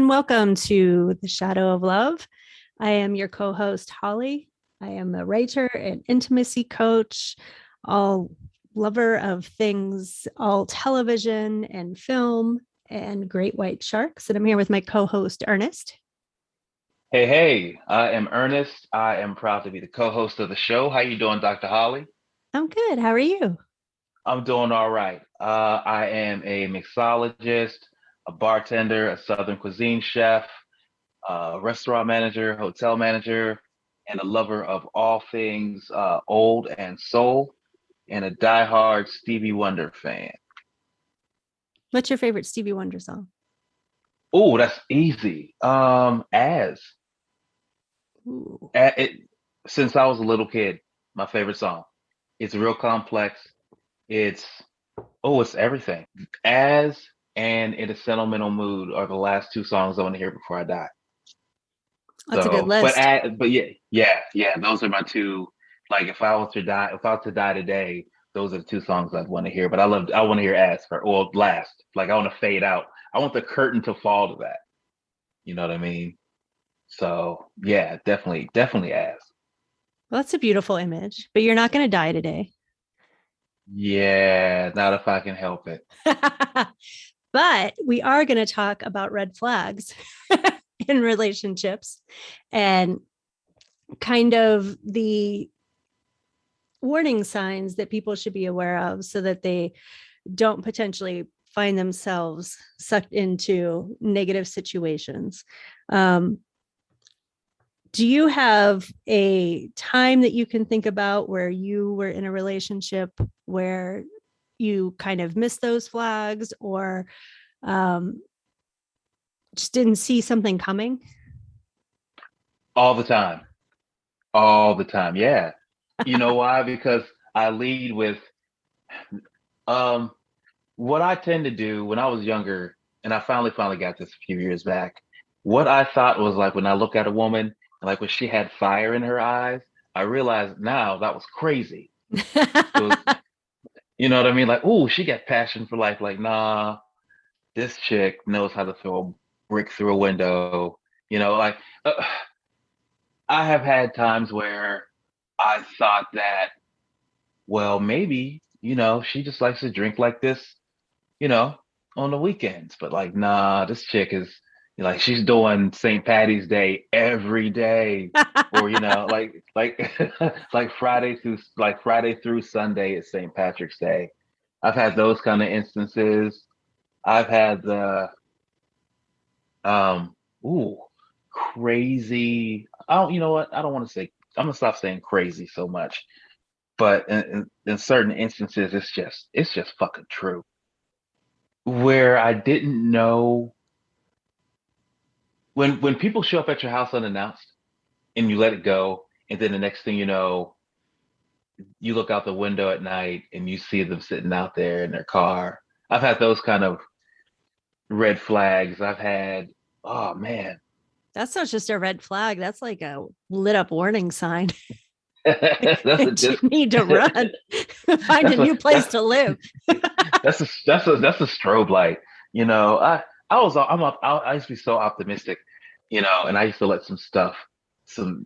welcome to The Shadow of Love. I am your co host, Holly. I am a writer and intimacy coach, all lover of things, all television and film and great white sharks. And I'm here with my co host, Ernest. Hey, I am Ernest. I am proud to be the co-host of the show. How you doing, Dr. Holly? I'm good. How are you? I'm doing all right. I am a mixologist, a bartender, a Southern cuisine chef, a restaurant manager, hotel manager, and a lover of all things old and soul, and a diehard Stevie Wonder fan. What's your favorite Stevie Wonder song? Oh, that's easy. Ooh, It, since I was a little kid, my favorite song. It's real complex. It's it's everything. As and In a Sentimental Mood are the last two songs I want to hear before I die. that's a good But list. yeah, those are my two. Like if I was to die today, those are the two songs I'd want to hear. But I want to hear As for or last. Like I want to fade out. I want the curtain to fall to that. You know what I mean? So yeah, definitely As. Well, that's a beautiful image, but you're not going to die today. Yeah, not if I can help it. But we are going to talk about red flags in relationships and kind of the warning signs that people should be aware of so that they don't potentially find themselves sucked into negative situations. Um, do you have a time that you can think about where you were in a relationship where you kind of missed those flags or um, just didn't see something coming? All the time. All the time. Yeah. You know why? Because I lead with um what I tend to do when I was younger, and I finally got this a few years back. What I thought was like when I look at a woman, like when she had fire in her eyes, I realized now that was crazy. It was, you know what I mean? Like, oh, she got passion for life. Like, nah, this chick knows how to throw a brick through a window. You know, like I have had times where I thought that, well, maybe, she just likes to drink like this, you know, on the weekends. But like, nah, this chick is like she's doing St. Patty's Day every day. Or, like Friday through Sunday is St. Patrick's Day. I've had those kind of instances. I've had the um ooh crazy. I don't you know what? I don't want to say I'm gonna stop saying crazy so much. But in certain instances it's just fucking true. Where I didn't know when people show up at your house unannounced and you let it go, and then the next thing you know, you look out the window at night and you see them sitting out there in their car. I've had those kind of red flags. I've had, oh man. That's not just a red flag. That's like a lit up warning sign. that's a You just need to run, find a that's new a place to live. that's a strobe light. You know, I used to be so optimistic, and I used to let some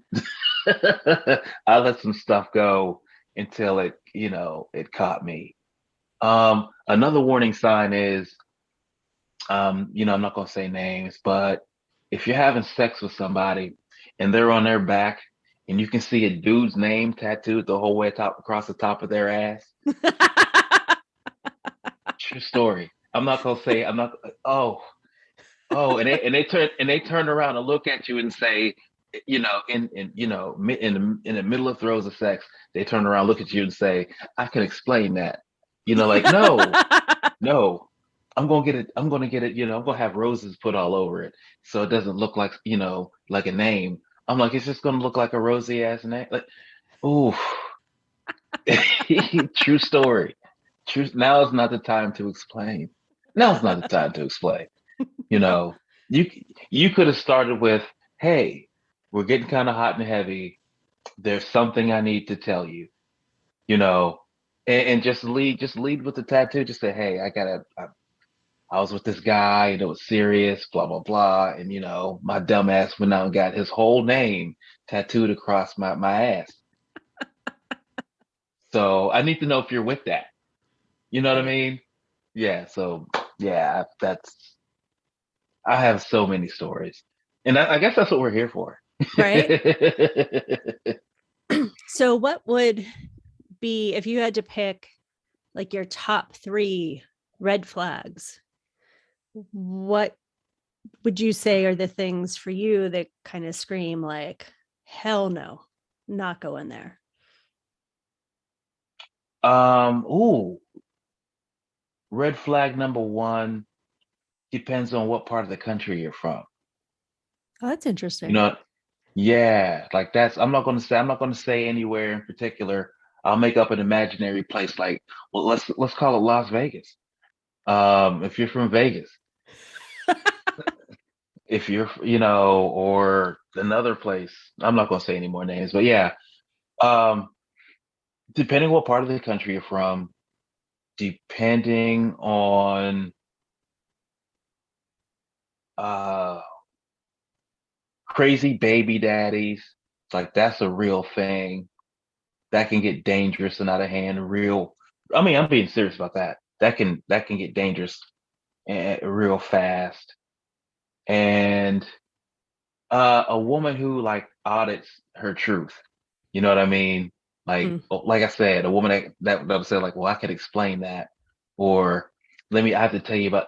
I let some stuff go until it caught me. Another warning sign is, I'm not gonna say names, but if you're having sex with somebody and they're on their back and you can see a dude's name tattooed the whole way across the top of their ass. True story. I'm not. And they turn around and look at you and say, in the middle of throes of sex, they turn around, look at you and say, I can explain that. Like, no, I'm gonna get it, I'm gonna have roses put all over it. So it doesn't look like, like a name. I'm like, it's just gonna look like a rosy ass name. Like, ooh, true story. True. Now is not the time to explain. Now's not the time to explain. You know, you you could have started with, "Hey, we're getting kind of hot and heavy. There's something I need to tell you." You know, and just lead with the tattoo. Just say, "Hey, I was with this guy and it was serious, blah, blah, blah. And, my dumb ass went out and got his whole name tattooed across my ass. So I need to know if you're with that. You know what I Right. mean? Yeah. So yeah, I have so many stories. And I guess that's what we're here for. Right. So what would be if you had to pick like your top three red flags? What would you say are the things for you that kind of scream like, hell no, not going there? Ooh, red flag number one depends on what part of the country you're from. Oh, that's You interesting. know, yeah, like I'm not gonna say anywhere in particular. I'll make up an imaginary place like, well, let's call it Las Vegas. If you're from Vegas, if you're, or another place, I'm not gonna say any more names, but yeah, um, depending what part of the country you're from, depending on uh crazy baby daddies, it's like that's a real thing that can get dangerous and out of hand real. I mean, I'm being serious about that. That can get dangerous and real fast. And a woman who like audits her truth. You know what I mean? Hmm. Like I said, a woman that said like, well, I could explain that, or I have to tell you about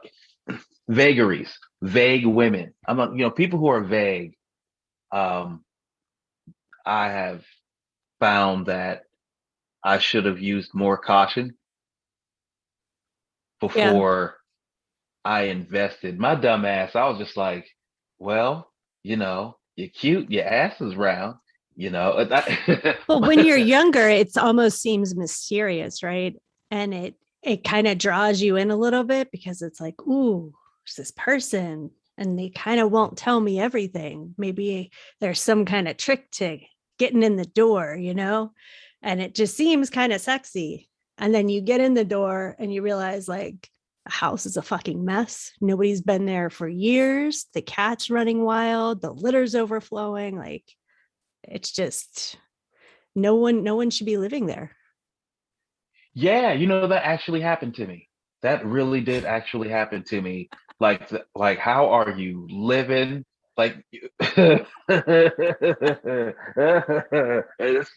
vagaries, vague women. I'm not, people who are vague. Um, I have found that I should have used more caution Yeah. before I invested. My dumb ass, I was just like, well, you're cute, your ass is round, you know. Well, when you're younger, it almost seems mysterious, right? And it kind of draws you in a little bit because it's like, ooh, there's this person, and they kind of won't tell me everything. Maybe there's some kind of trick to getting in the door, and it just seems kind of sexy. And then you get in the door and you realize like the house is a fucking mess. Nobody's been there for years. The cat's running wild, the litter's overflowing. Like it's just no one should be living there. Yeah, that actually happened to me. That really did actually happen to me. Like, how are you living? Like, it's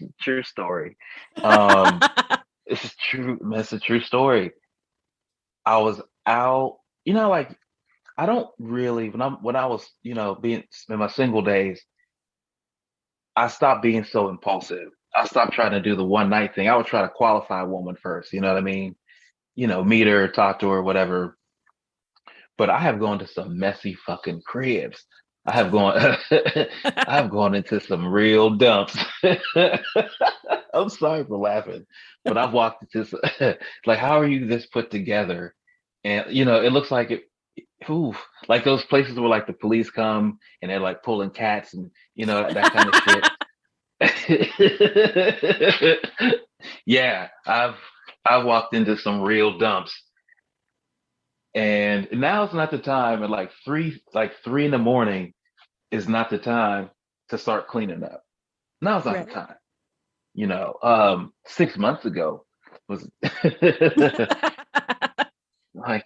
a true story. Um, it's true. It's a true story. I was out, like I don't really when I was, being in my single days, I stopped being so impulsive. I stopped trying to do the one night thing. I would try to qualify a woman first, you know what I mean? Meet her, talk to her, whatever. But I have gone to some messy fucking cribs. I have gone I have gone into some real dumps. I'm sorry for laughing, but I've walked into like, how are you this put together? And it looks like it. Ooh, like those places where like the police come and they're like pulling cats and that kind of shit. Yeah, I've walked into some real dumps, and now's not the time. At like three in the morning is not the time to start cleaning up. Now's not the Right. time. 6 months ago was like like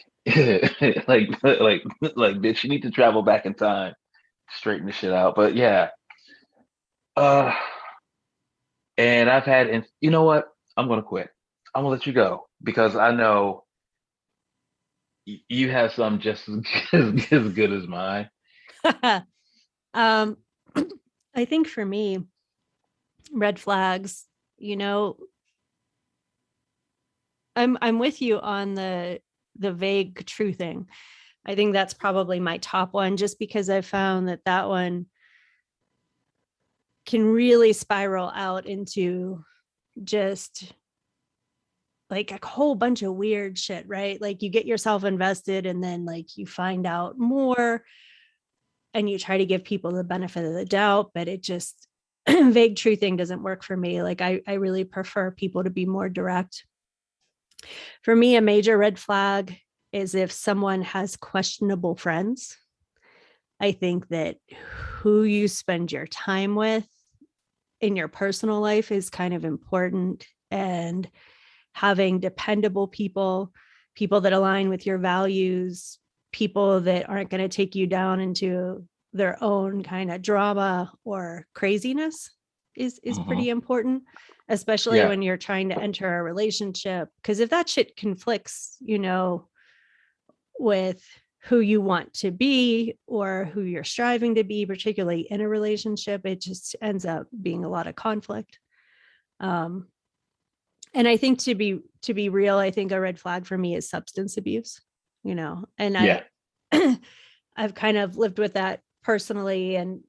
bitch, you need to travel back in time, straighten the shit out. But yeah, uh, and I've had, and you know what? I'm gonna quit. I'm gonna let you go because I know you have some just as good as mine. um I think for me, red flags, you know, I'm with you on the vague true thing. I think that's probably my top one just because I found that one can really spiral out into just like a whole bunch of weird shit, right? Like you get yourself invested and then like you find out more and you try to give people the benefit of the doubt, but it just vague truthing doesn't work for me. Like I really prefer people to be more direct. For me, a major red flag. is if someone has questionable friends. I think that who you spend your time with in your personal life is kind of important, and having dependable people, people that align with your values, people that aren't going to take you down into their own kind of drama or craziness is Hmm. pretty important, especially Yeah. when you're trying to enter a relationship, because if that shit conflicts, with who you want to be or who you're striving to be, particularly in a relationship, it just ends up being a lot of conflict. um, and I think to be real, I think a red flag for me is substance abuse, and Yeah. I've kind of lived with that personally. And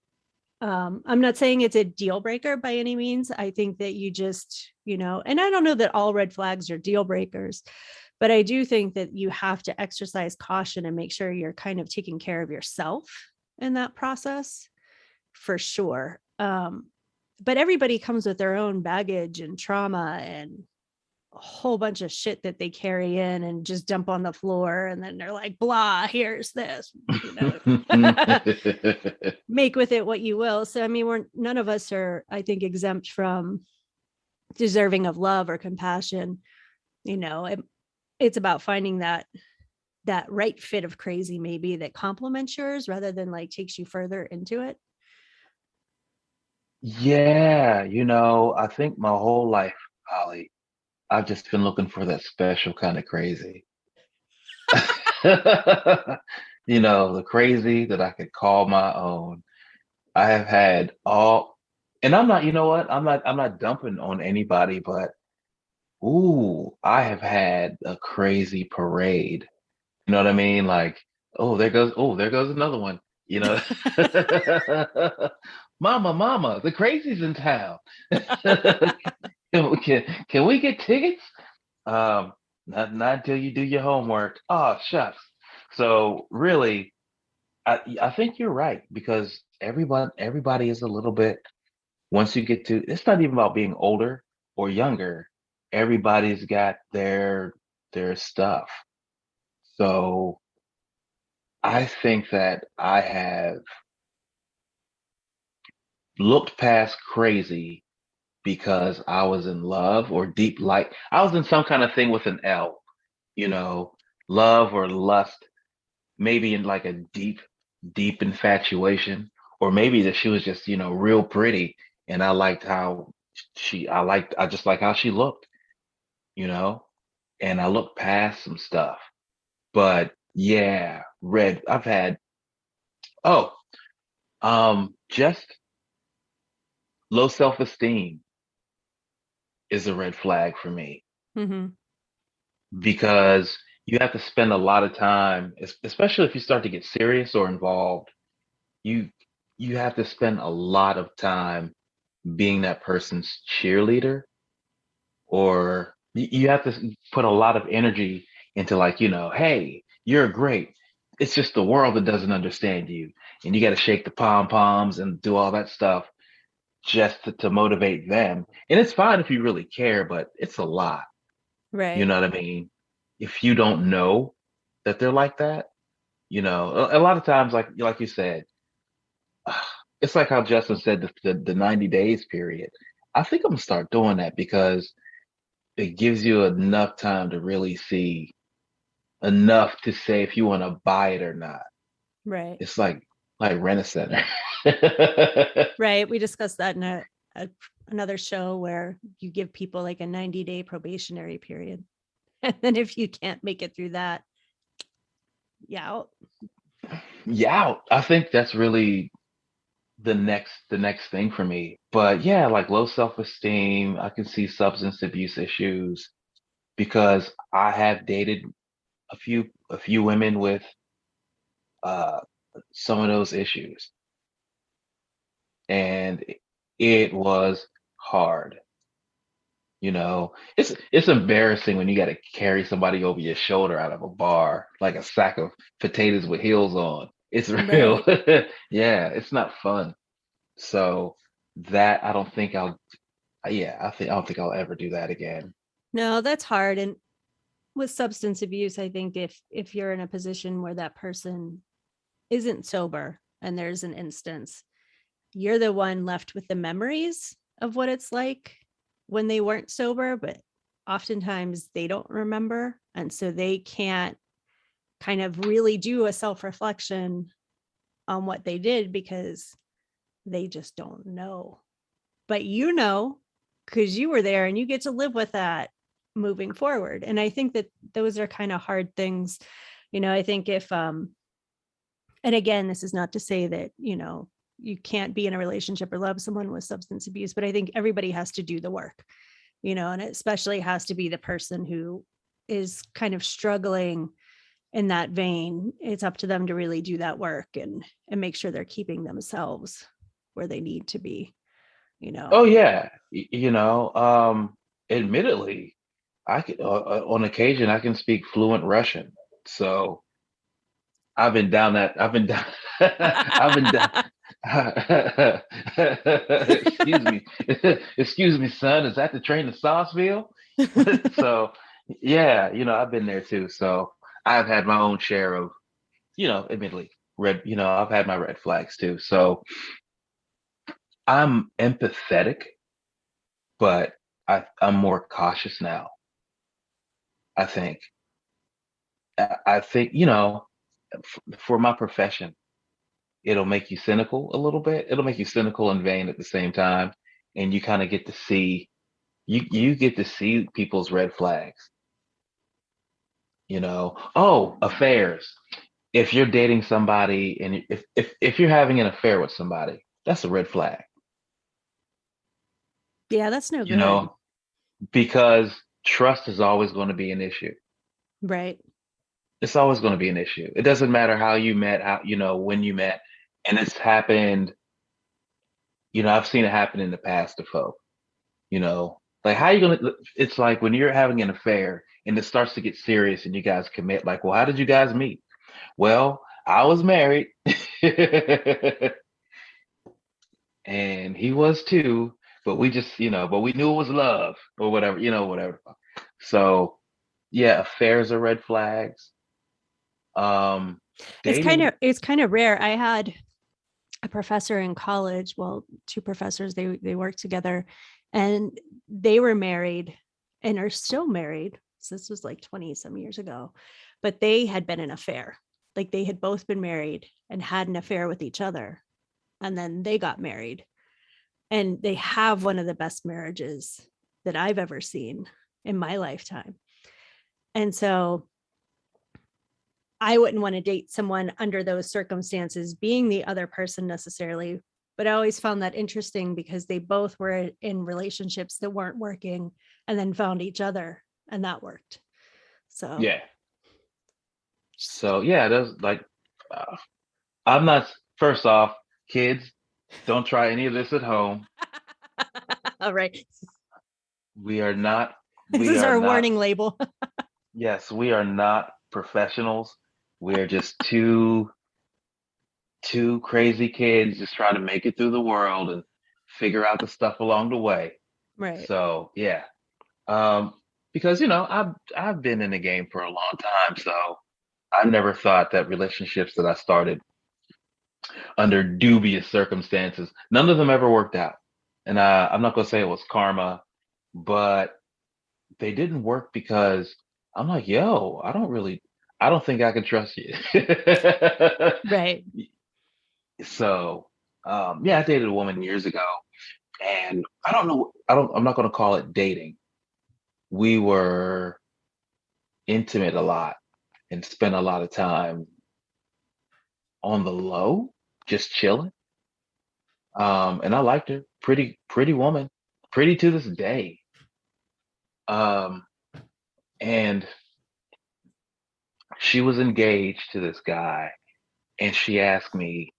I'm not saying it's a deal breaker by any means. I think that you just, and I don't know that all red flags are deal breakers, but I do think that you have to exercise caution and make sure you're kind of taking care of yourself in that process, for sure. But everybody comes with their own baggage and trauma and a whole bunch of shit that they carry in and just dump on the floor. And then they're like, blah, here's this, you know, make with it what you will. So, I mean, we're none of us are, I think, exempt from deserving of love or compassion. It's about finding that right fit of crazy, maybe that complements yours rather than like takes you further into it. Yeah, I think my whole life, Holly, I've just been looking for that special kind of crazy. The crazy that I could call my own. I have had all, and I'm not, you know what? I'm not dumping on anybody, but ooh, I have had a crazy parade. You know what I mean? Like, oh, there goes another one. You know, mama, the crazy's in town. Can we get tickets? Um, not until you do your homework. Oh, shucks. So really, I think you're right because everybody is a little bit. Once you get to, it's not even about being older or younger. Everybody's got their stuff. So I think that I have looked past crazy because I was in love or deep like I was in some kind of thing with an L, you know, love or lust, maybe in like a deep infatuation, or maybe that she was just, real pretty and I liked how I just like how she looked, you know, and I looked past some stuff. But yeah, I've had, oh, just low self-esteem is a red flag for me Mm-hmm. because you have to spend a lot of time, especially if you start to get serious or involved, you you have to spend a lot of time being that person's cheerleader, or you have to put a lot of energy into like, hey, you're great. It's just the world that doesn't understand you. And you got to shake the pom poms and do all that stuff just to motivate them. And it's fine if you really care, but it's a lot. You Right. know what I mean? If you don't know that they're like that, a lot of times, like you said, it's like how Justin said the 90 days period. I think I'm gonna start doing that because it gives you enough time to really see enough to say if you want to buy it or not. Right. It's like rent a center. Right. We discussed that in another show where you give people like a 90-day probationary period. And then if you can't make it through that, yeah. Yeah, I think that's really the next thing for me. But yeah, like low self-esteem, I can see substance abuse issues because I have dated a few women with uh some of those issues, and it was hard. It's embarrassing when you got to carry somebody over your shoulder out of a bar like a sack of potatoes with heels on. It's real. Right. Yeah, it's not fun. So that I don't think I'll yeah, I don't think I'll ever do that again. No, that's hard. And with substance abuse, I think if you're in a position where that person isn't sober and there's an instance, you're the one left with the memories of what it's like when they weren't sober, but oftentimes they don't remember. And so they can't kind of really do a self-reflection on what they did because they just don't know. But you know, because you were there and you get to live with that moving forward. And I think that those are kind of hard things. I think if and again, this is not to say that, you can't be in a relationship or love someone with substance abuse, but I think everybody has to do the work, and it especially has to be the person who is kind of struggling in that vein. It's up to them to really do that work and make sure they're keeping themselves where they need to be, Oh yeah, admittedly, I can on occasion I can speak fluent Russian. So I've been down that. I've been down. I've been down. Excuse me. Excuse me, son. Is that the train to Sauceville? So yeah, I've been there too. So I've had my own share of, admittedly, I've had my red flags too. So I'm empathetic, but I'm more cautious now. I think. I think, for my profession, it'll make you cynical a little bit. It'll make you cynical and vain at the same time. And you kind of get to see you get to see people's red flags, Oh, affairs. If you're dating somebody and if you're having an affair with somebody, that's a red flag, Yeah, that's no you good. know, because trust is always going to be an issue. Right. It's always going to be an issue. It doesn't matter how you met, how, when you met. And it's happened, I've seen it happen in the past to folk. Like how you gonna, it's like when you're having an affair and it starts to get serious and you guys commit, like, well, how did you guys meet? Well, I was married and he was too, but we just, but we knew it was love or whatever, whatever. So yeah, affairs are red flags. Um, dating, It's kind of rare. I had a professor in college, well, two professors, they worked together and they were married and are still married. So this was like 20 some years ago, but they had been in an affair. Like they had both been married and had an affair with each other. And then they got married and they have one of the best marriages that I've ever seen in my lifetime. And so I wouldn't want to date someone under those circumstances, being the other person necessarily. But I always found that interesting because they both were in relationships that weren't working and then found each other and that worked. So, yeah. So yeah, there's like, uh, I'm not. First off, kids, don't try any of this at home. all right. We are not, This we is are our not, warning label. yes, we are not professionals. We're just two crazy kids just trying to make it through the world and figure out the stuff along the way. Right. So yeah. Um, because I've been in the game for a long time, so I never thought that relationships that I started under dubious circumstances, none of them ever worked out. And I'm not gonna say it was karma, but they didn't work because I'm like, yo, I don't think I can trust you. Right. So, yeah, I dated a woman years ago, and I don't know, I'm not going to call it dating. We were intimate a lot and spent a lot of time on the low, just chilling. And I liked her, pretty woman, pretty to this day. Um, and she was engaged to this guy, and she asked me,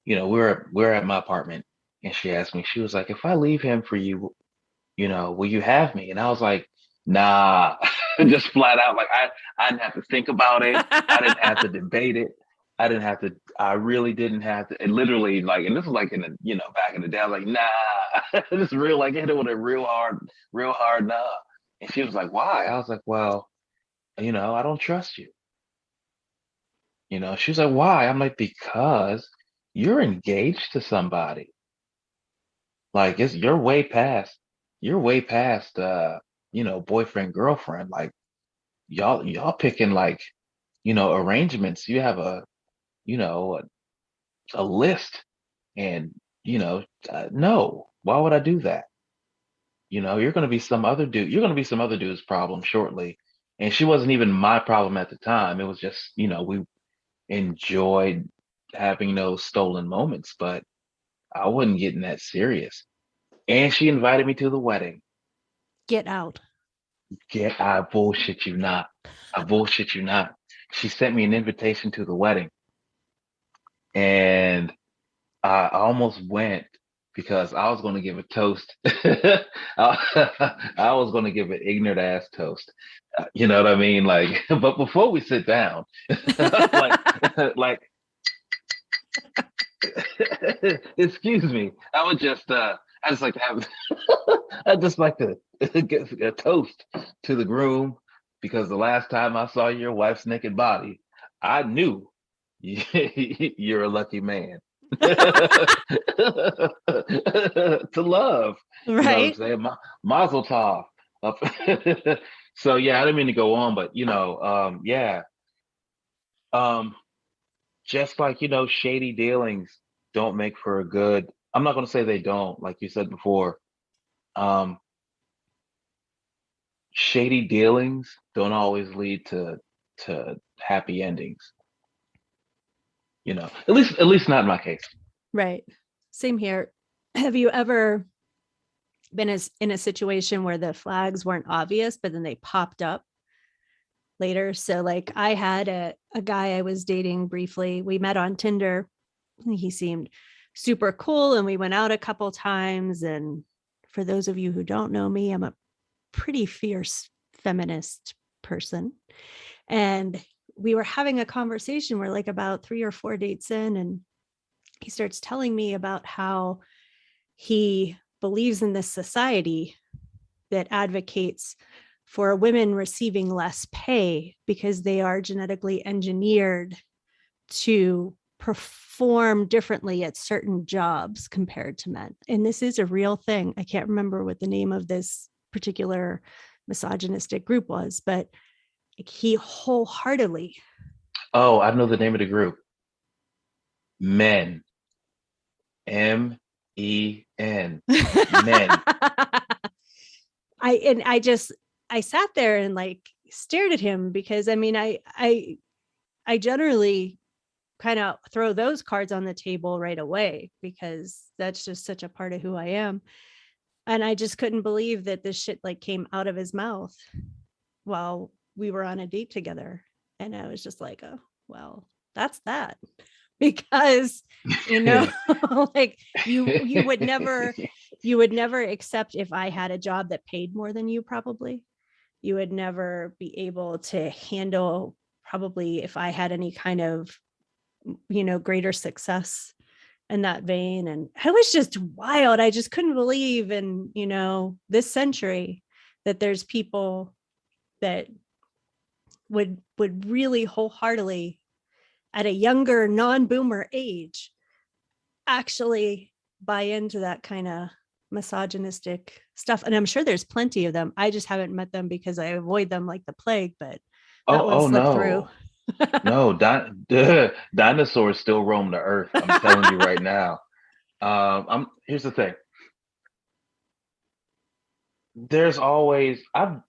we're at my apartment, and she asked me, she was like, if I leave him for you, will you have me? And I was like, nah, just flat out. Like I didn't have to think about it. I didn't have to debate it. I really didn't have to. And literally, like, and this was like in the, back in the day, I was like, nah, this is real, like, hit it with a real hard nah. And she was like, why? I was like, well, I don't trust you. She was like, why? I'm like, because you're engaged to somebody. Like you're way past boyfriend, girlfriend. Like y'all picking like, arrangements. You have you know, a list and no, why would I do that? You're gonna be some other dude, you're gonna be some other dude's problem shortly. And she wasn't even my problem at the time. It was just, we enjoyed having those stolen moments, but I wasn't getting that serious. And she invited me to the wedding. Get out. I bullshit you not. I bullshit you not. She sent me an invitation to the wedding, and I almost went because I was going to give a toast. I was going to give an ignorant ass toast. You know what I mean? Like, but before we sit down, like, like, excuse me. I just like to have, I just like to get a toast to the groom because the last time I saw your wife's naked body, I knew you're a lucky man. To love, you know what I'm Right. saying? Mazel tov. So yeah, I didn't mean to go on, but yeah, um, just like shady dealings don't make for a good. I'm not going to say they don't, like you said before. Um, Shady dealings don't always lead to happy endings. At least not in my case. Right. Same here. Have you ever been in a situation where the flags weren't obvious, but then they popped up later? So, like, I had a guy I was dating briefly. We met on Tinder. He seemed super cool, and we went out a couple times. And for those of you who don't know me, I'm a pretty fierce feminist person. And we were having a conversation. We're like about 3 or 4 dates in, and he starts telling me about how he believes in this society that advocates for women receiving less pay because they are genetically engineered to perform differently at certain jobs compared to men. And this is a real thing. I can't remember what the name of this particular misogynistic group was, but he wholeheartedly. Oh, I know the name of the group. Men. Men. Men. I just I sat there and like stared at him because I mean I generally kind of throw those cards on the table right away because that's just such a part of who I am. And I just couldn't believe that this shit like came out of his mouth while we were on a date together. And I was just like, oh, well, that's that. Because, you know, like you would never accept if I had a job that paid more than you, probably. You would never be able to handle probably if I had any kind of, greater success in that vein. And I was just wild. I just couldn't believe in, this century that there's people that would really wholeheartedly at a younger non-boomer age actually buy into that kind of misogynistic stuff. And I'm sure there's plenty of them. I just haven't met them because I avoid them like the plague, but that one Oh slipped through. no. No, dinosaurs still roam the earth. I'm telling you right now. Here's the thing. There's always I've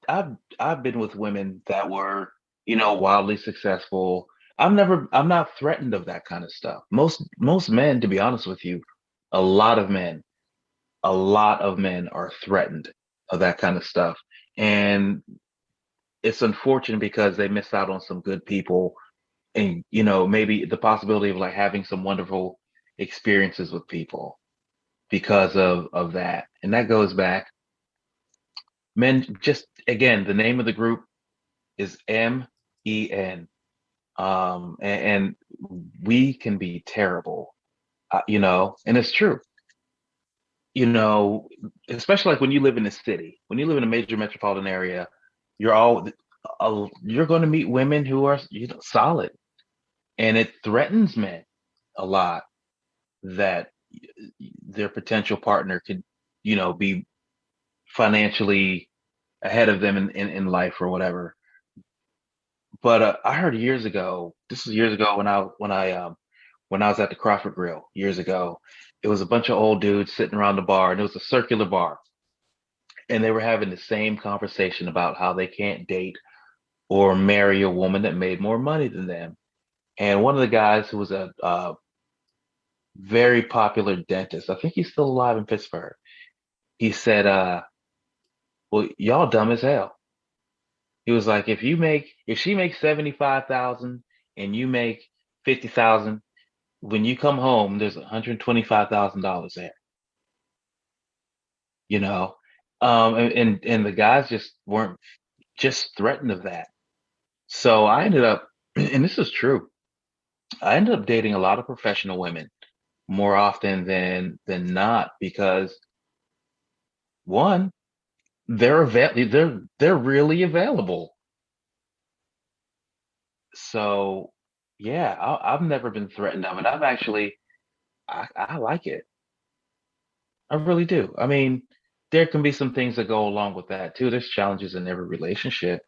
been with women that were, wildly successful. I'm not threatened of that kind of stuff. Most men, to be honest with you, a lot of men, a lot of men are threatened of that kind of stuff. And it's unfortunate because they miss out on some good people and maybe the possibility of like having some wonderful experiences with people because of that. And that goes back. Men, just again, the name of the group is Men. And we can be terrible, and it's true. you know, especially like when you live in a city, when you live in a major metropolitan area, you're all you're going to meet women who are, solid, and it threatens men a lot that their potential partner could, be financially ahead of them in life or whatever. But I heard years ago, this was years ago when I was at the Crawford Grill years ago, it was a bunch of old dudes sitting around the bar, and it was a circular bar, and they were having the same conversation about how they can't date or marry a woman that made more money than them. And one of the guys who was a very popular dentist, I think he's still alive in Pittsburgh, he said, "Well, y'all dumb as hell." He was like, if she makes 75,000 and you make 50,000, when you come home, there's $125,000 there, you know? And the guys just weren't just threatened of that. So I ended up, and this is true, I ended up dating a lot of professional women more often than not because one, they're really available. So yeah, I've never been threatened of it. I like it. I really do. I mean, there can be some things that go along with that too. There's challenges in every relationship,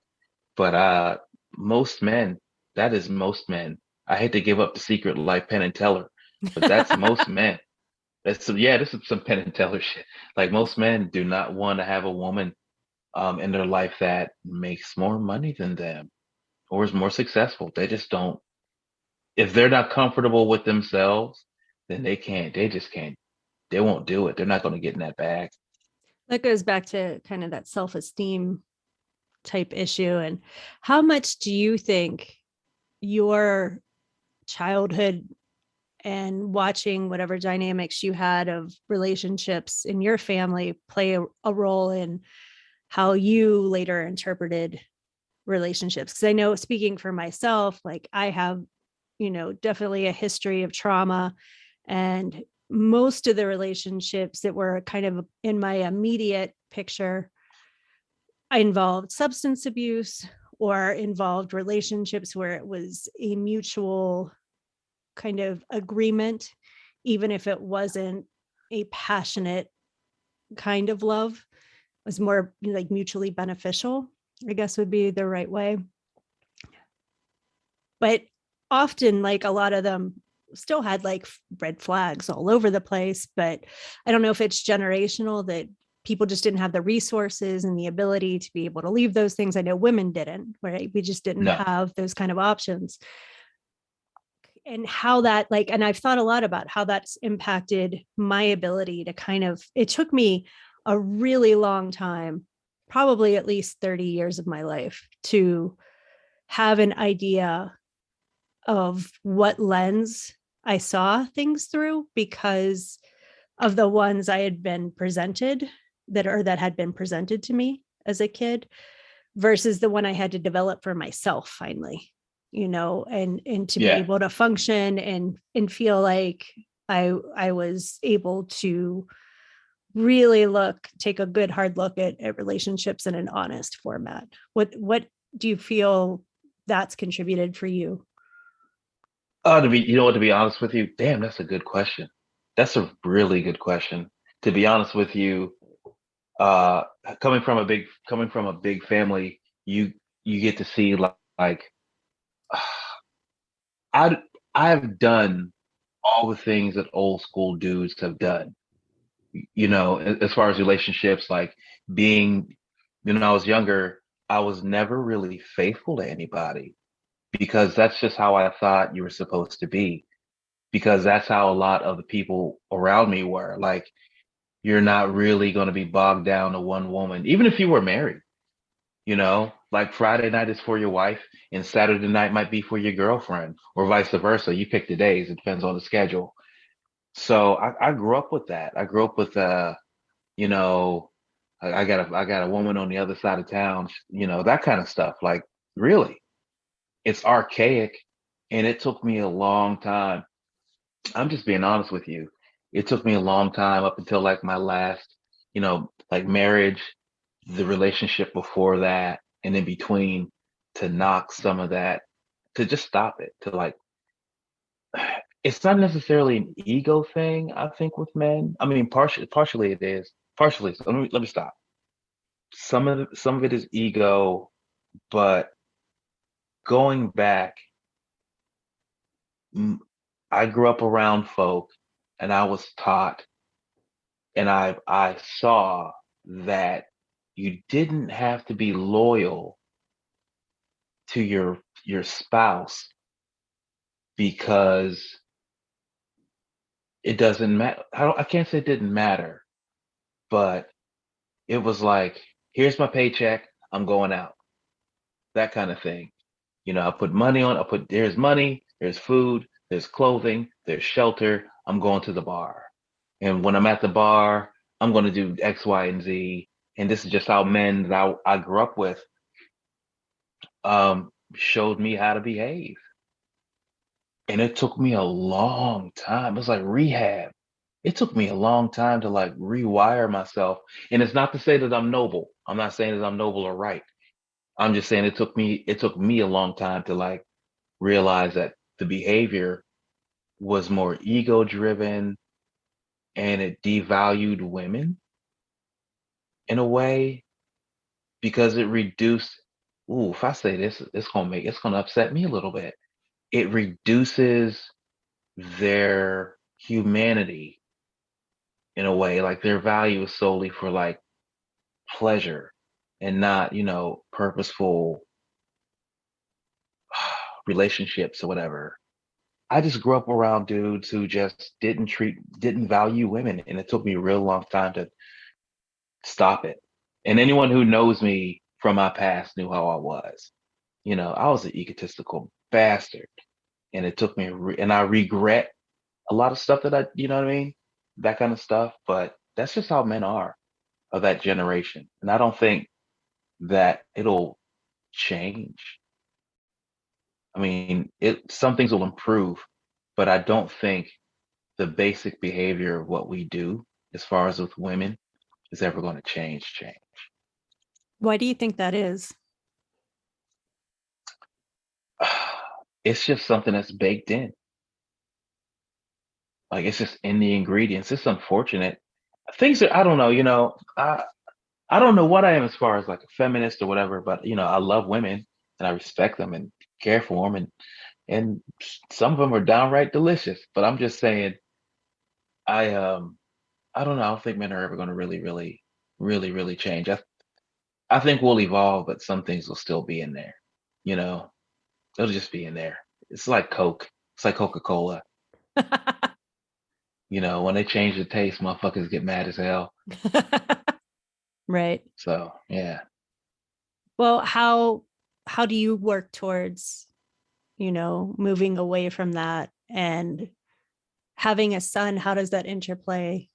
but most men, that is most men. I hate to give up the secret like Penn and Teller, but that's most men. Yeah, this is some Penn and Teller shit. Like most men do not want to have a woman in their life that makes more money than them or is more successful. They just don't. If they're not comfortable with themselves, then they can't. They just can't. They won't do it. They're not going to get in that bag. That goes back to kind of that self-esteem type issue. And how much do you think your childhood and watching whatever dynamics you had of relationships in your family play a role in how you later interpreted relationships? Because I know, speaking for myself, like I have, definitely a history of trauma, and most of the relationships that were kind of in my immediate picture involved substance abuse or involved relationships where it was a mutual kind of agreement, even if it wasn't a passionate kind of love. It was more like mutually beneficial, I guess would be the right way. But often, like a lot of them still had like red flags all over the place. But I don't know if it's generational that people just didn't have the resources and the ability to be able to leave those things. I know women didn't, right? We just didn't No. have those kind of options. And how that, like, and I've thought a lot about how that's impacted my ability to kind of, it took me a really long time, probably at least 30 years of my life, to have an idea of what lens I saw things through because of the ones I had been presented that had been presented to me as a kid versus the one I had to develop for myself finally, and to be Yeah. able to function and feel like I was able to really take a good hard look at relationships in an honest format. What do you feel that's contributed for you? To be honest with you, damn, that's a good question. That's a really good question. To be honest with you, uh, coming from a big family, you get to see like I I've done all the things that old school dudes have done. As far as relationships, like being, when I was younger, I was never really faithful to anybody because that's just how I thought you were supposed to be. Because that's how a lot of the people around me were. Like, you're not really going to be bogged down to one woman, even if you were married, like Friday night is for your wife and Saturday night might be for your girlfriend, or vice versa. You pick the days, it depends on the schedule. So I grew up with that. I grew up with, you know, I got a woman on the other side of town, that kind of stuff. Like, really, it's archaic and it took me a long time. I'm just being honest with you. It took me a long time up until like my last, like marriage, the relationship before that, and in between to knock some of that, to just stop it, to like, it's not necessarily an ego thing, I think, with men. I mean, partially it is. Partially, so let me stop. Some of it is ego, but going back, mm, I grew up around folk and I was taught and I saw that you didn't have to be loyal to your spouse because it doesn't matter. I can't say it didn't matter, but it was like, here's my paycheck, I'm going out, that kind of thing. I put money on, there's money, there's food, there's clothing, there's shelter. I'm going to the bar. And when I'm at the bar, I'm going to do X, Y, and Z. And this is just how men that I grew up with showed me how to behave. And it took me a long time. It was like rehab. It took me a long time to like rewire myself. And it's not to say that I'm noble. I'm not saying that I'm noble or right. I'm just saying it took me a long time to like realize that the behavior was more ego driven and it devalued women in a way because it reduced, ooh, if I say this, it's gonna upset me a little bit. It reduces their humanity in a way, like their value is solely for like pleasure and not, purposeful relationships or whatever. I just grew up around dudes who just didn't value women, and it took me a real long time to stop it. And anyone who knows me from my past knew how I was. I was an egotistical bastard, and it took me, and I regret a lot of stuff that you know what I mean, that kind of stuff. But that's just how men are of that generation, and I don't think that it'll change. I mean, some things will improve, but I don't think the basic behavior of what we do, as far as with women, is ever going to change. Why do you think that is? It's just something that's baked in. Like it's just in the ingredients. It's unfortunate. Things that I don't know, I don't know what I am as far as like a feminist or whatever, but I love women and I respect them and care for them and some of them are downright delicious. But I'm just saying, I I don't know. I don't think men are ever going to really change. I think we'll evolve, but some things will still be in there. You know, it'll just be in there. It's like Coke. It's like Coca-Cola. When they change the taste, motherfuckers get mad as hell. Right. So yeah. Well, how do you work towards, moving away from that and having a son? How does that interplay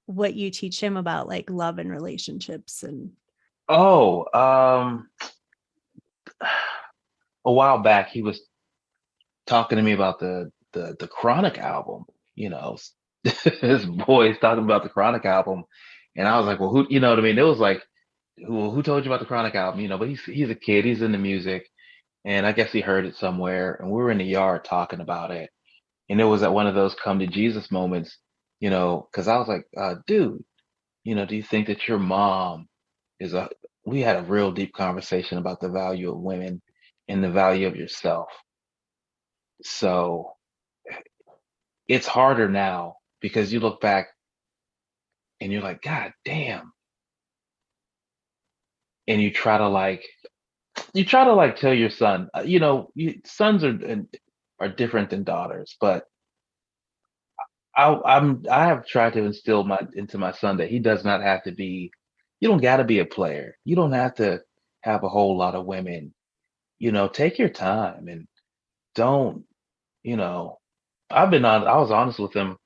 what you teach him about like love and relationships and Oh, a while back he was talking to me about the Chronic album. You know, his boys talking about the Chronic album, and I was like, well, who? You know what I mean? It was like, who told you about the Chronic album? But he's a kid. He's into music, and I guess he heard it somewhere. And we were in the yard talking about it, and it was at one of those come to Jesus moments. Because I was like, dude, do you think that your mom is a? We had a real deep conversation about the value of women and the value of yourself. So it's harder now because you look back and you're like, God damn. And you try to like tell your son, sons are different than daughters, but I have tried to instill into my son that he does not have to be, you don't got to be a player. You don't have to have a whole lot of women. Take your time and don't, you know, I was honest with him,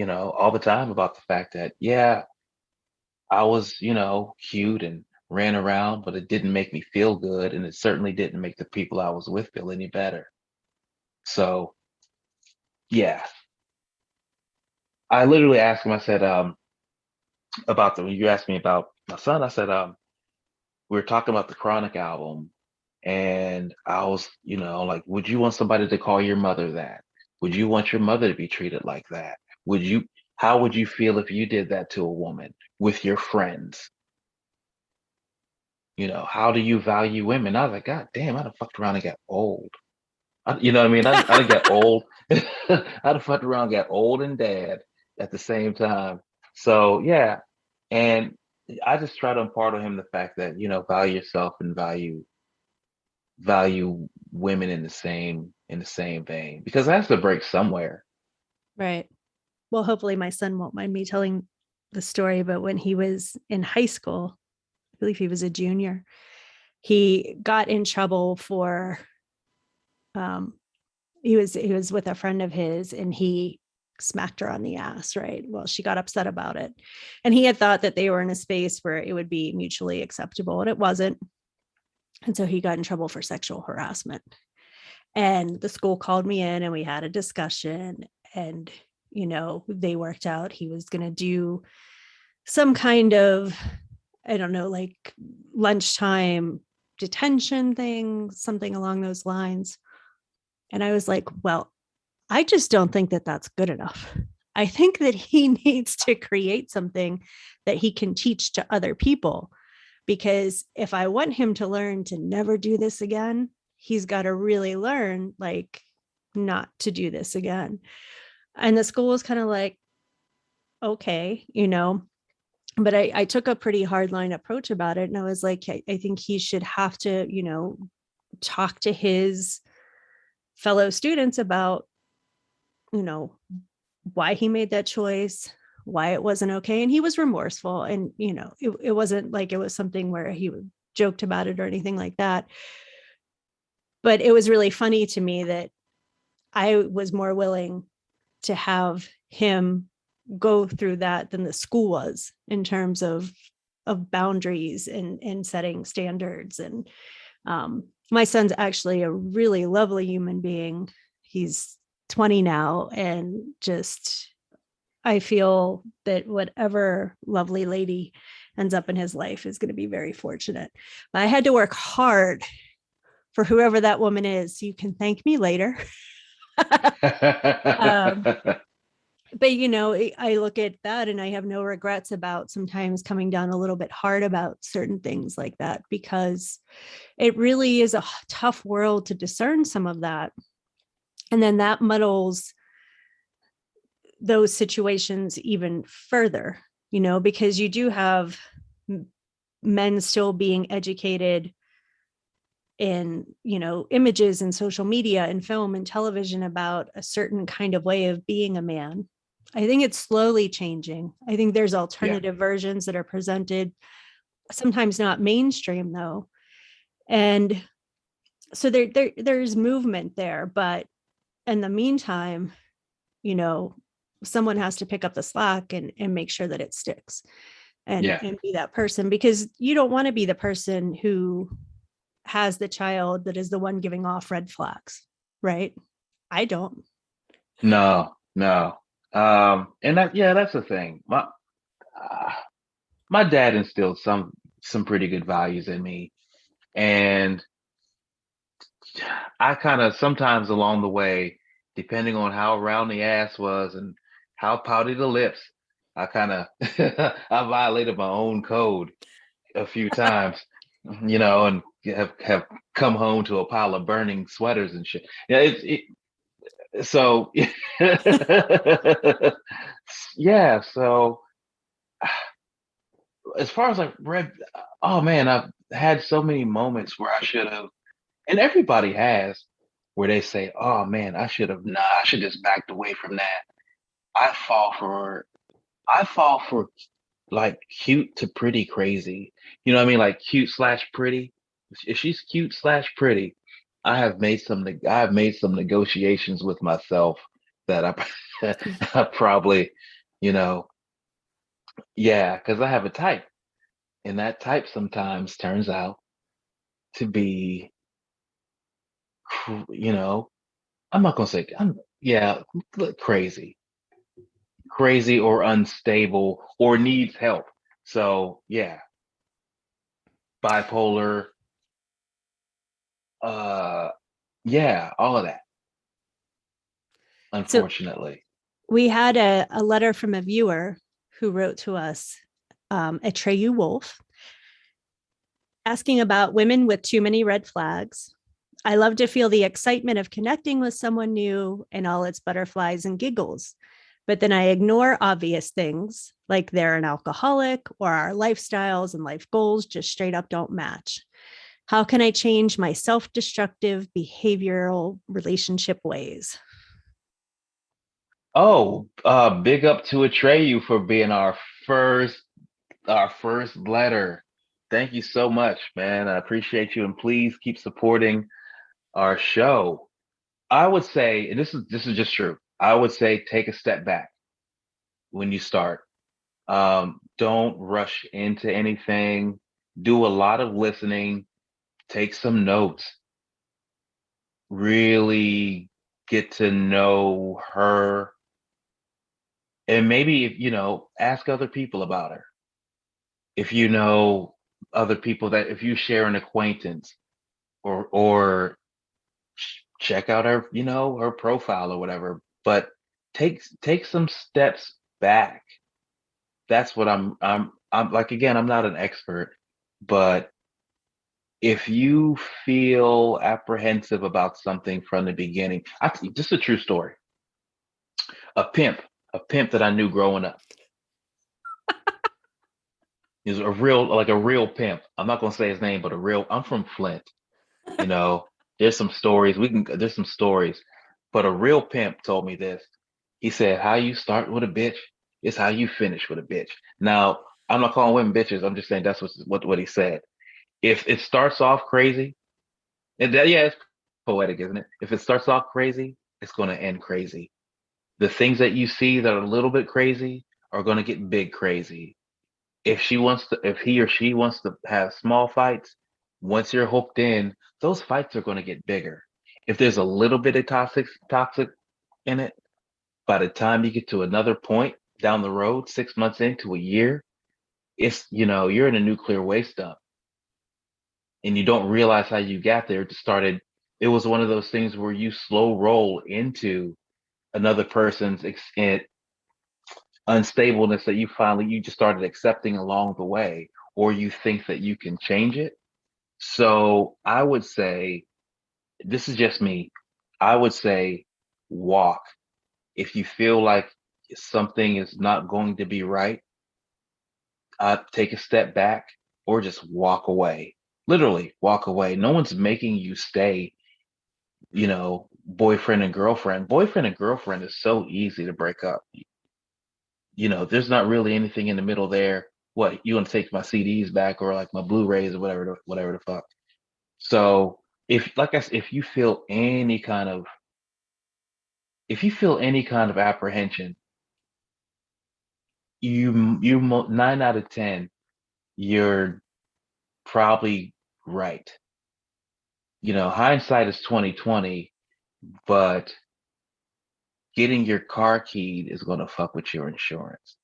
all the time about the fact that, yeah, I was, cute and ran around, but it didn't make me feel good. And it certainly didn't make the people I was with feel any better. So, yeah, I literally asked him, I said, about the, when you asked me about my son, I said, we were talking about the Chronic album, and I was, like, would you want somebody to call your mother that? Would you want your mother to be treated like that? Would you, how would you feel if you did that to a woman with your friends? How do you value women? I was like, God damn, I done fucked around and got old. You know what I mean? I done got old. I done fucked around, got old and dad at the same time. So yeah, and I just try to impart on him the fact that value yourself and value women in the same vein, because it has to break somewhere. Right. Well, hopefully my son won't mind me telling the story, but when he was in high school, I believe he was a junior, he got in trouble for um he was with a friend of his and he smacked her on the ass, right? Well, she got upset about it. And he had thought that they were in a space where it would be mutually acceptable, and it wasn't. And so he got in trouble for sexual harassment. And the school called me in and we had a discussion. And, they worked out he was going to do some kind of, I don't know, like lunchtime detention thing, something along those lines. And I was like, well, I just don't think that that's good enough. I think that he needs to create something that he can teach to other people. Because if I want him to learn to never do this again, he's got to really learn, like, not to do this again. And the school was kind of like, okay, but I took a pretty hardline approach about it. And I was like, I think he should have to, talk to his fellow students about, you know, why he made that choice, why it wasn't okay. And he was remorseful. And, it wasn't like it was something where he joked about it or anything like that. But it was really funny to me that I was more willing to have him go through that than the school was in terms of boundaries and setting standards. And my son's actually a really lovely human being. He's 20 now, and just I feel that whatever lovely lady ends up in his life is going to be very fortunate. But I had to work hard for whoever that woman is. You can thank me later. um, but I look at that and I have no regrets about sometimes coming down a little bit hard about certain things like that, because it really is a tough world to discern some of that. And then that muddles those situations even further, because you do have men still being educated in, images and social media and film and television about a certain kind of way of being a man. I think it's slowly changing. I think there's Yeah. alternative versions that are presented, sometimes not mainstream though. And so there's movement there, but in the meantime, you know, someone has to pick up the slack and make sure that it sticks Yeah. and be that person, because you don't want to be the person who has the child that is the one giving off red flags, right? I don't. No, no. And that, yeah, that's the thing. Uh, my dad instilled some pretty good values in me, and I kind of sometimes along the way, depending on how round the ass was and how pouty the lips, I kind of I violated my own code a few times, and have come home to a pile of burning sweaters and shit. Yeah, so yeah. So as far as I've read, oh man, I've had so many moments where I should have, and everybody has, where they say, "Oh man, I should have, nah, I should just backed away from that." I fall for, I fall for like cute to pretty crazy. You know what I mean? Like cute slash pretty. If she's cute slash pretty, I have made some negotiations with myself that I probably, you know, yeah, because I have a type, and that type sometimes turns out to be, you know, I'm not gonna say, yeah, crazy. crazy or unstable or needs help. So yeah, bipolar, uh yeah, all of that, So unfortunately. we had a letter from a viewer who wrote to us, Atreyu Wolf, asking about women with too many red flags. I love to feel the excitement of connecting with someone new and all its butterflies and giggles. But then I ignore obvious things like they're an alcoholic or our lifestyles and life goals just straight up don't match. How can I change my self destructive behavioral relationship ways? Oh, big up to Atreyu for being first our first letter. Thank you so much, man. I appreciate you, and please keep supporting our show. I would say, and this is just true. I would say take a step back when you start. Don't rush into anything. Do a lot of listening. Take some notes. Really get to know her, and maybe if ask other people about her. If you know other people that if you share an acquaintance or check out her, her profile or whatever. But take some steps back. That's what I'm like again, I'm not an expert, but if you feel apprehensive about something from the beginning, this is a true story. A pimp, a pimp that I knew growing up. Is a real pimp. I'm not gonna say his name, but I'm from Flint. You know, there's some stories, but a real pimp told me this. He said, how you start with a bitch is how you finish with a bitch. Now, I'm not calling women bitches. I'm just saying that's what he said. If it starts off crazy, yeah, it's poetic, isn't it? If it starts off crazy, it's going to end crazy. The things that you see that are a little bit crazy are going to get big crazy. If he or she wants to have small fights, once you're hooked in, those fights are going to get bigger. If there's a little bit of toxic in it, by the time you get to another point down the road, 6 months into a year, you're in a nuclear waste dump, and you don't realize how you got there. It was one of those things where you slow roll into another person's unstableness that you just started accepting along the way, or you think that you can change it. So I would say, this is just me. I would say walk. If you feel like something is not going to be right, take a step back or just walk away. Literally walk away. No one's making you stay, boyfriend and girlfriend. Boyfriend and girlfriend is so easy to break up. There's not really anything in the middle there. What, you want to take my CDs back or like my Blu-rays or whatever the fuck. So if you feel any kind of apprehension, 9 out of 10, you're probably right. Hindsight is 2020, but getting your car keyed is going to fuck with your insurance.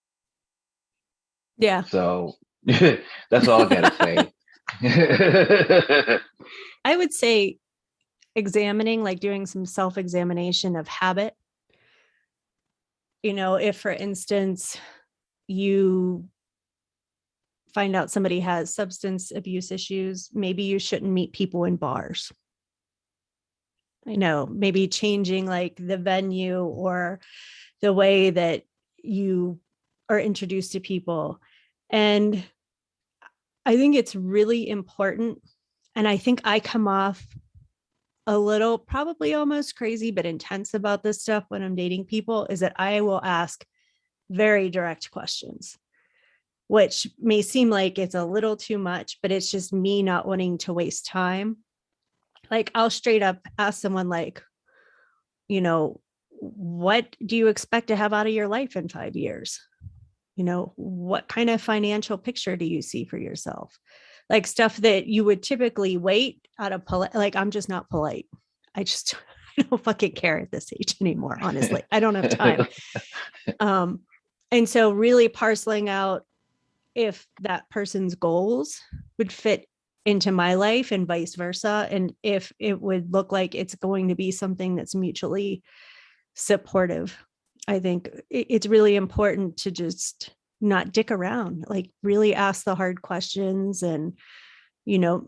Yeah. So that's all I gotta say. I would say examining, like doing some self examination of habit. If, for instance, you find out somebody has substance abuse issues, maybe you shouldn't meet people in bars. Maybe changing like the venue or the way that you are introduced to people. And I think it's really important. And I think I come off a little, probably almost crazy, but intense about this stuff when I'm dating people, is that I will ask very direct questions, which may seem like it's a little too much, but it's just me not wanting to waste time. Like I'll straight up ask someone like, what do you expect to have out of your life in 5 years? What kind of financial picture do you see for yourself? Like stuff that you would typically wait out of polite. Like I'm just not polite. I just I don't fucking care at this age anymore. Honestly, I don't have time. And so really parceling out if that person's goals would fit into my life and vice versa, and if it would look like it's going to be something that's mutually supportive. I think it's really important to just not dick around, like really ask the hard questions and, you know,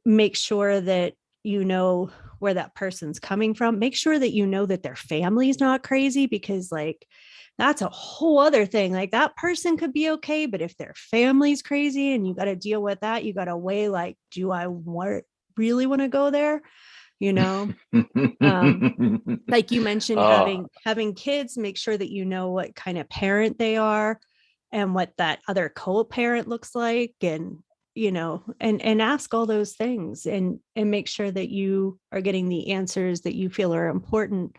make sure that you know where that person's coming from. Make sure that you know that their family's not crazy, because like that's a whole other thing. Like that person could be okay, but if their family's crazy and you got to deal with that, you got to weigh like, do I really want to go there? You know, like you mentioned, Oh, having kids, make sure that you know what kind of parent they are and what that other co-parent looks like, and you know, and ask all those things, and make sure that you are getting the answers that you feel are important,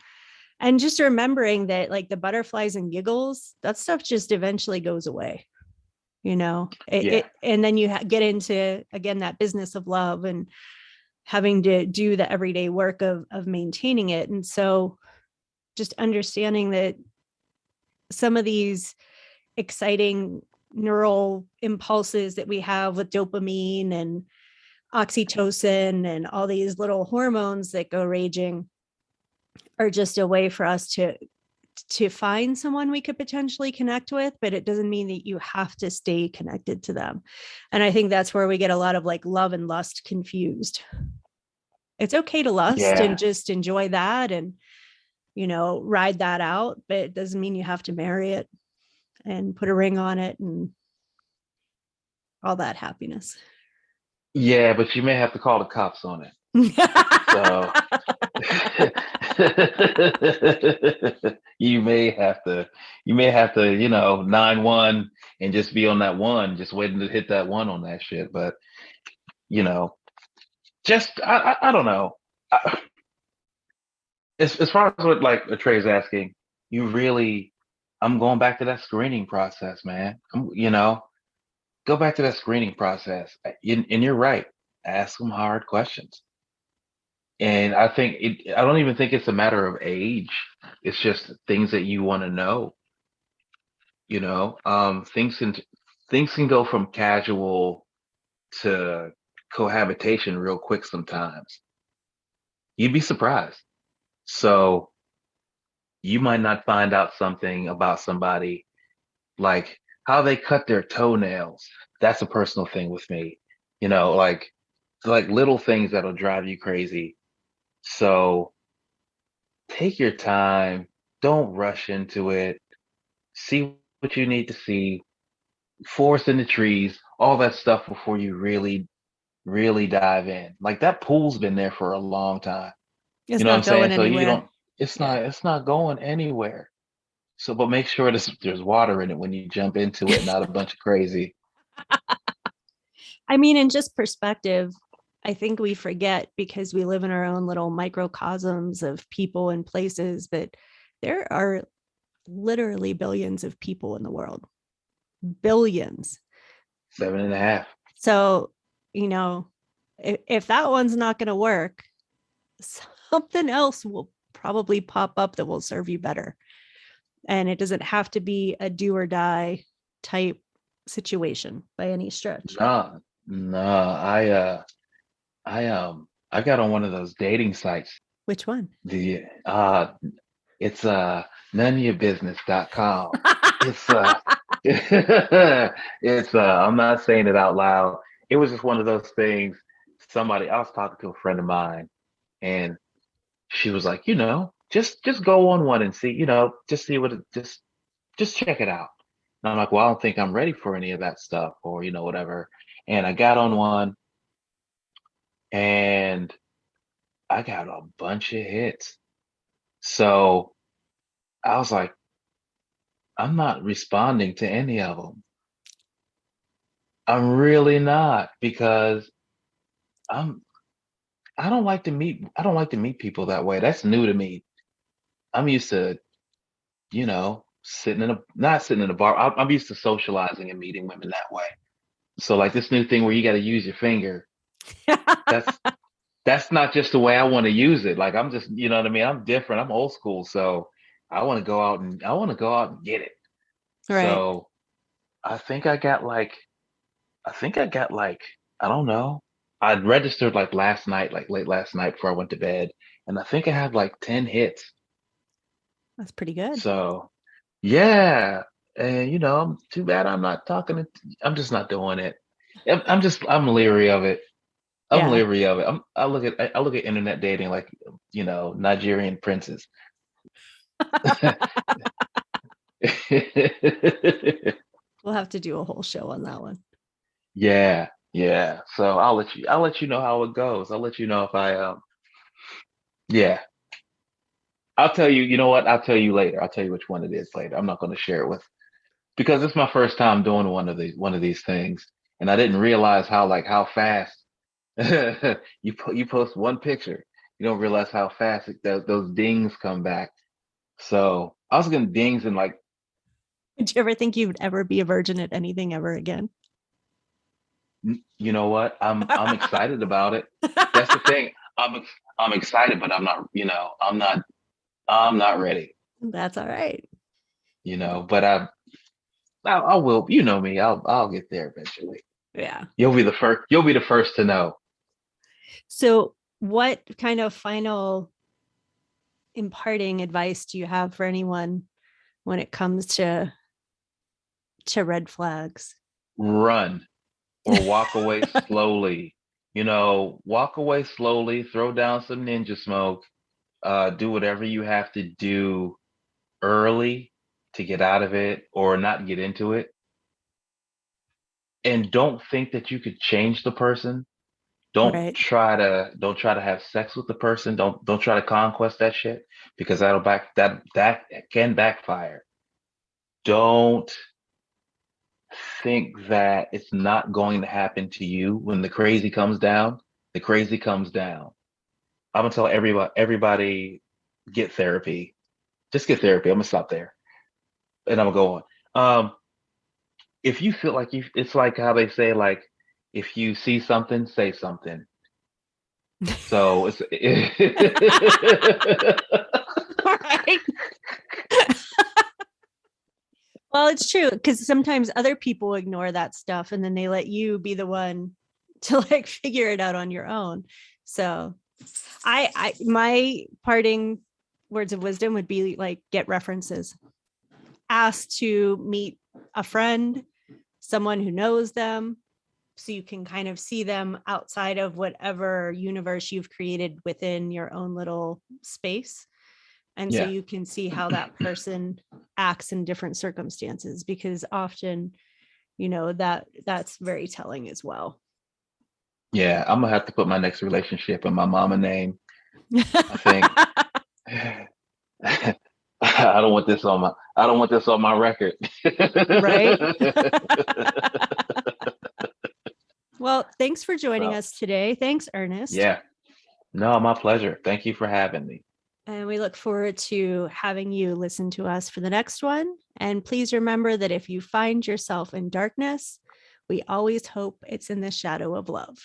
and just remembering that like the butterflies and giggles, that stuff just eventually goes away, you know. yeah. And then you get into again that business of love and having to do the everyday work of maintaining it. And so just understanding that some of these exciting neural impulses that we have with dopamine and oxytocin and all these little hormones that go raging are just a way for us to find someone we could potentially connect with, but it doesn't mean that you have to stay connected to them. And I think that's where we get a lot of like love and lust confused. It's okay to lust and Yeah. just enjoy that and, you know, ride that out, but it doesn't mean you have to marry it and put a ring on it and all that happiness. Yeah, but you may have to call the cops on it. So you may have to, you know, 9-1 and just be on that one, just waiting to hit that one on that shit. But you know, just I don't know. I, as far as what like Trey's asking, you really, I'm going back to that screening process, man. You know, go back to that screening process. And you're right. Ask them hard questions. And I don't even think it's a matter of age. It's just things that you want to know, you know. Things can go from casual to cohabitation real quick sometimes. You'd be surprised. So you might not find out something about somebody like how they cut their toenails. That's a personal thing with me. You know, like little things that'll drive you crazy. So take your time. Don't rush into it. See what you need to see. Forest in the trees, all that stuff before you really, really dive in. Like that pool's been there for a long time. It's You know what I'm not saying? going So you anywhere. don't. Yeah. It's not going anywhere. So, but make sure there's water in it when you jump into it, not a bunch of crazy. I mean, in just perspective, I think we forget because we live in our own little microcosms of people and places, but there are literally billions of people in the world, billions. 7.5. So, you know, if that one's not going to work, something else will probably pop up that will serve you better. And it doesn't have to be a do or die type situation by any stretch. Nah, nah. I got on one of those dating sites. Which one? The it's noneofyourbusiness.com. It's it's I'm not saying it out loud. It was just one of those things. I was talking to a friend of mine, and she was like, you know, just go on one and see, you know, just see what it just check it out. And I'm like, well, I don't think I'm ready for any of that stuff, or you know, whatever. And I got on one, and I got a bunch of hits. So I was like, I'm not responding to any of them. I'm really not, because I'm I don't like to meet people that way. That's new to me. I'm used to, you know, not sitting in a bar. I'm used to socializing and meeting women that way. So like this new thing where you got to use your finger, that's that's not just the way I want to use it. Like I'm just, you know what I mean? I'm different. I'm old school. So I want to go out and get it. Right. So I think I got like, I think I got like, I don't know. I registered like last night, like late last night before I went to bed, and I think I had like 10 hits. That's pretty good. So yeah, and too bad I'm not I'm just not doing it. I'm leery of it. I'm Yeah. leery of it. I look at internet dating like, Nigerian princes. We'll have to do a whole show on that one. Yeah, yeah. So I'll let you know how it goes. I'll let you know if yeah. I'll tell you, you know what? I'll tell you later. I'll tell you which one it is later. I'm not going to share it with because it's my first time doing one of these things, and I didn't realize how fast you post one picture, you don't realize how fast those dings come back. So I was getting dings in like, Did you ever think you'd ever be a virgin at anything ever again? you know what? I'm excited about it. That's the thing. I'm excited, but I'm not. I'm not ready. That's all right. But I will. You know me. I'll get there eventually. Yeah. You'll be the first. You'll be the first to know. So, what kind of final imparting advice do you have for anyone when it comes to red flags? Run or walk away slowly. Walk away slowly. Throw down some ninja smoke. Do whatever you have to do early to get out of it or not get into it. And don't think that you could change the person. Right. Don't try to have sex with the person. Don't try to conquest that shit because that can backfire. Don't think that it's not going to happen to you when the crazy comes down. The crazy comes down. I'm gonna tell everybody get therapy. Just get therapy. I'm gonna stop there and I'm gonna go on. If you feel like it's like how they say, like, if you see something, say something. So it's All right. Well, it's true because sometimes other people ignore that stuff and then they let you be the one to like figure it out on your own. So, my parting words of wisdom would be like get references. Ask to meet a friend, someone who knows them, so you can kind of see them outside of whatever universe you've created within your own little space. And so yeah, you can see how that person acts in different circumstances, because often, that's very telling as well. yeah. I'm gonna have to put my next relationship in my mama name. I think. I don't want this on my record. Right. Well, thanks for joining So us today. Thanks, Ernest. yeah. No, my pleasure. Thank you for having me. And we look forward to having you listen to us for the next one. And please remember that if you find yourself in darkness, we always hope it's in the shadow of love.